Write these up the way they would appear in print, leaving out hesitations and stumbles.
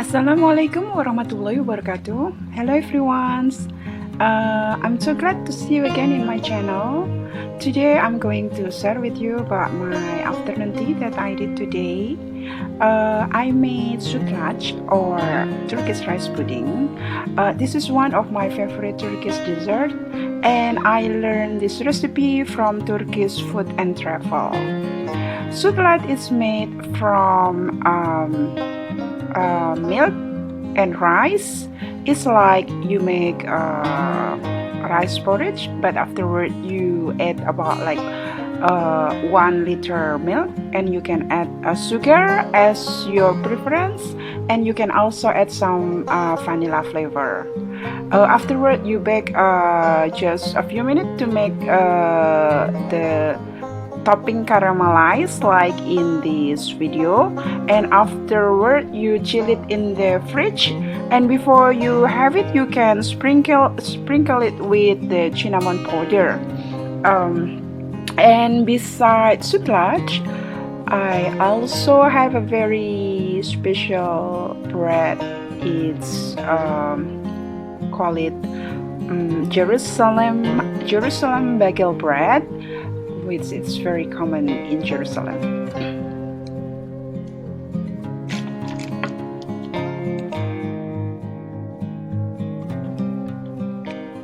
Assalamualaikum warahmatullahi wabarakatuh. Hello everyone. I'm so glad to see you again in my channel. Today I'm going to share with you about my afternoon tea that I did today. I made Sutlac or Turkish rice pudding. This is one of my favorite Turkish dessert, and I learned this recipe from Turkish Food and Travel. Sutlac is made from milk and rice. It's like you make rice porridge, but afterward you add about like 1 liter milk, and you can add sugar as your preference, and you can also add some vanilla flavor. Afterward you bake just a few minutes to make the topping caramelized like in this video, and afterward you chill it in the fridge, and before you have it you can sprinkle it with the cinnamon powder. And besides Sutlac, I also have a very special bread. It's call it Jerusalem Bagel bread, which is very common in Jerusalem.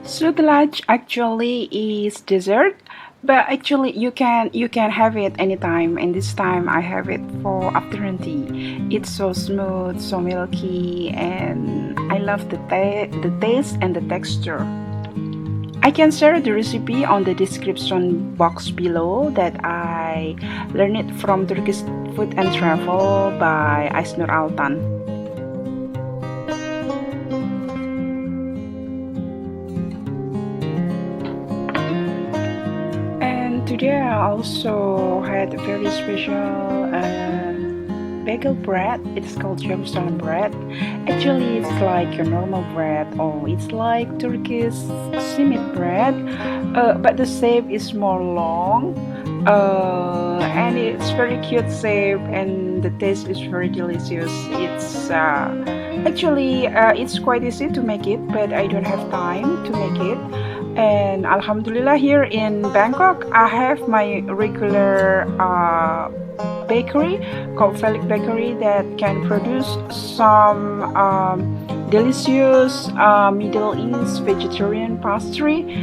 Sutlac actually is dessert, but actually you can have it anytime, and this time I have it for afternoon tea. It's so smooth, so milky, and I love the taste and the texture. I can share the recipe on the description box below that I learned it from Turkish Food and Travel by Aisnur Altan. And today I also had a very special bagel bread. It's called Jerusalem bread. Actually it's like a normal bread, or it's like Turkish simit bread, but the shape is more long, and it's very cute shape, and the taste is very delicious. It's actually it's quite easy to make it, but I don't have time to make it. And Alhamdulillah, here in Bangkok I have my regular bakery called Felix Bakery that can produce some delicious Middle East vegetarian pastry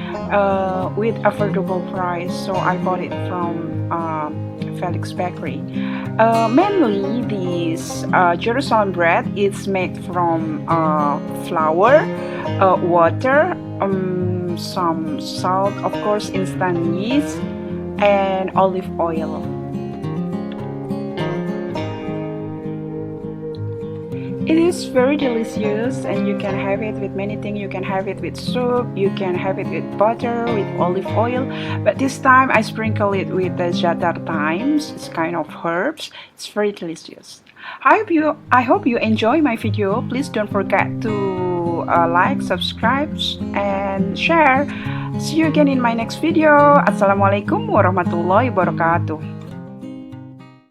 with affordable price. So I bought it from Felix Bakery. Mainly this Jerusalem bread is made from flour, water, some salt, of course instant yeast, and olive oil. It is very delicious, and you can have it with many things. You can have it with soup, you can have it with butter, with olive oil, but this time I sprinkle it with the za'atar thymes. It's kind of herbs. It's very delicious. I hope you enjoy my video. Please don't forget to like, subscribe, and share. See you again in my next video. Assalamualaikum warahmatullahi wabarakatuh.